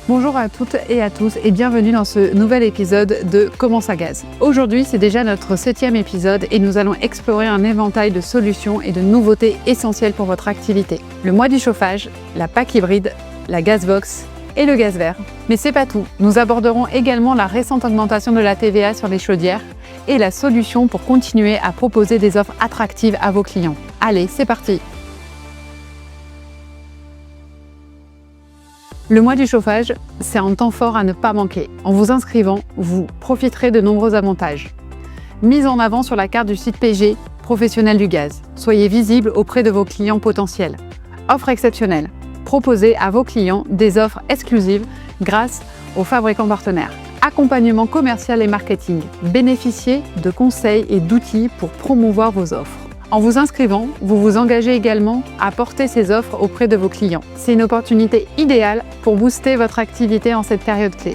Bonjour à toutes et à tous et bienvenue dans ce nouvel épisode de Comment ça gaz. Aujourd'hui, c'est déjà notre 7e épisode et nous allons explorer un éventail de solutions et de nouveautés essentielles pour votre activité. Le mois du chauffage, la PAC hybride, la Gazbox et le gaz vert. Mais c'est pas tout. Nous aborderons également la récente augmentation de la TVA sur les chaudières et la solution pour continuer à proposer des offres attractives à vos clients. Allez, c'est parti! Le mois du chauffage, c'est un temps fort à ne pas manquer. En vous inscrivant, vous profiterez de nombreux avantages. Mise en avant sur la carte du site PG, professionnel du gaz. Soyez visible auprès de vos clients potentiels. Offre exceptionnelle. Proposez à vos clients des offres exclusives grâce aux fabricants partenaires. Accompagnement commercial et marketing. Bénéficiez de conseils et d'outils pour promouvoir vos offres. En vous inscrivant, vous vous engagez également à porter ces offres auprès de vos clients. C'est une opportunité idéale pour booster votre activité en cette période clé.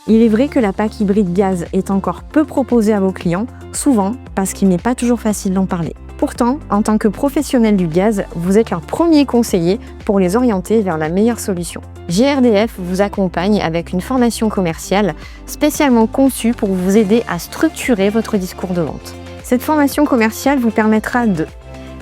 Il est vrai que la PAC hybride gaz est encore peu proposée à vos clients, souvent parce qu'il n'est pas toujours facile d'en parler. Pourtant, en tant que professionnel du gaz, vous êtes leur premier conseiller pour les orienter vers la meilleure solution. GRDF vous accompagne avec une formation commerciale spécialement conçue pour vous aider à structurer votre discours de vente. Cette formation commerciale vous permettra de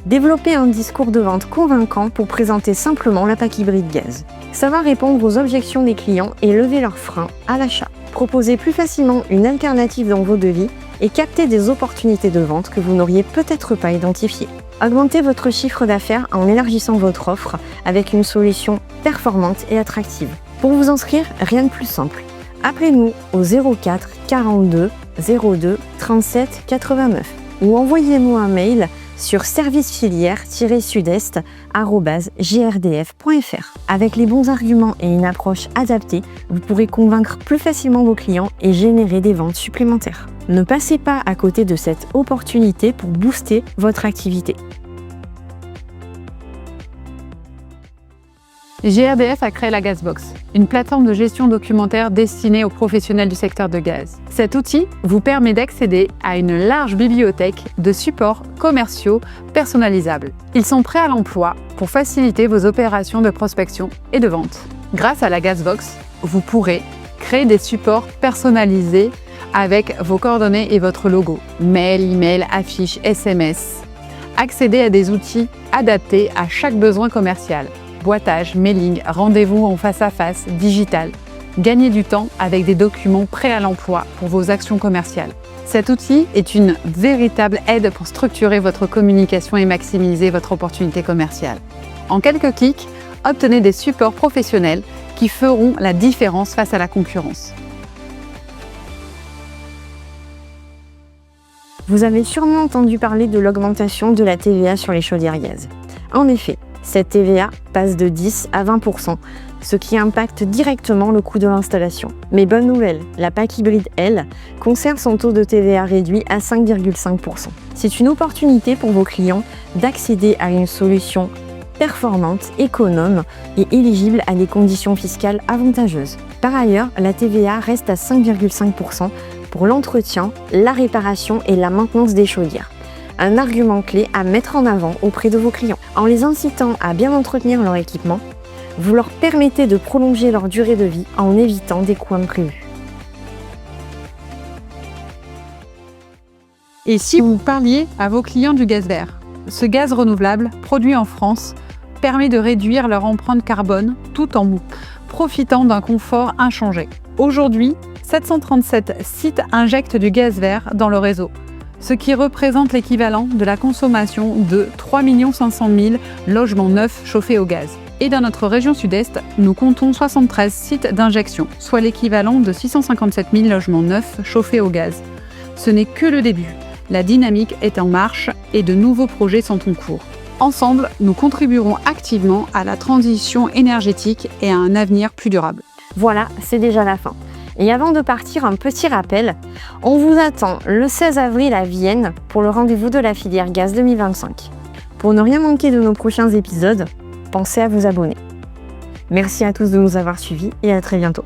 développer un discours de vente convaincant pour présenter simplement la PAC hybride gaz, savoir répondre aux objections des clients et lever leurs freins à l'achat, proposer plus facilement une alternative dans vos devis et capter des opportunités de vente que vous n'auriez peut-être pas identifiées. Augmentez votre chiffre d'affaires en élargissant votre offre avec une solution performante et attractive. Pour vous inscrire, rien de plus simple. Appelez-nous au 04 42 02 37 89 ou envoyez-nous un mail sur servicefilière-sud-est@grdf.fr. Avec les bons arguments et une approche adaptée, vous pourrez convaincre plus facilement vos clients et générer des ventes supplémentaires. Ne passez pas à côté de cette opportunité pour booster votre activité. GRDF a créé la Gazbox, une plateforme de gestion documentaire destinée aux professionnels du secteur de gaz. Cet outil vous permet d'accéder à une large bibliothèque de supports commerciaux personnalisables. Ils sont prêts à l'emploi pour faciliter vos opérations de prospection et de vente. Grâce à la Gazbox, vous pourrez créer des supports personnalisés avec vos coordonnées et votre logo, mail, email, affiches, SMS. Accéder à des outils adaptés à chaque besoin commercial. Boitage, mailing, rendez-vous en face à face, digital. Gagnez du temps avec des documents prêts à l'emploi pour vos actions commerciales. Cet outil est une véritable aide pour structurer votre communication et maximiser votre opportunité commerciale. En quelques clics, obtenez des supports professionnels qui feront la différence face à la concurrence. Vous avez sûrement entendu parler de l'augmentation de la TVA sur les chaudières gaz. En effet, cette TVA passe de 10 à 20%, ce qui impacte directement le coût de l'installation. Mais bonne nouvelle, la PAC hybride, elle, conserve son taux de TVA réduit à 5,5%. C'est une opportunité pour vos clients d'accéder à une solution performante, économe et éligible à des conditions fiscales avantageuses. Par ailleurs, la TVA reste à 5,5% pour l'entretien, la réparation et la maintenance des chaudières. Un argument clé à mettre en avant auprès de vos clients. En les incitant à bien entretenir leur équipement, vous leur permettez de prolonger leur durée de vie en évitant des coûts imprévus. Et si vous parliez à vos clients du gaz vert, ce gaz renouvelable, produit en France, permet de réduire leur empreinte carbone tout en profitant d'un confort inchangé. Aujourd'hui, 737 sites injectent du gaz vert dans le réseau, ce qui représente l'équivalent de la consommation de 3 500 000 logements neufs chauffés au gaz. Et dans notre région sud-est, nous comptons 73 sites d'injection, soit l'équivalent de 657 000 logements neufs chauffés au gaz. Ce n'est que le début. La dynamique est en marche et de nouveaux projets sont en cours. Ensemble, nous contribuerons activement à la transition énergétique et à un avenir plus durable. Voilà, c'est déjà la fin. Et avant de partir, un petit rappel, on vous attend le 16 avril à Vienne pour le rendez-vous de la filière gaz 2025. Pour ne rien manquer de nos prochains épisodes, pensez à vous abonner. Merci à tous de nous avoir suivis et à très bientôt.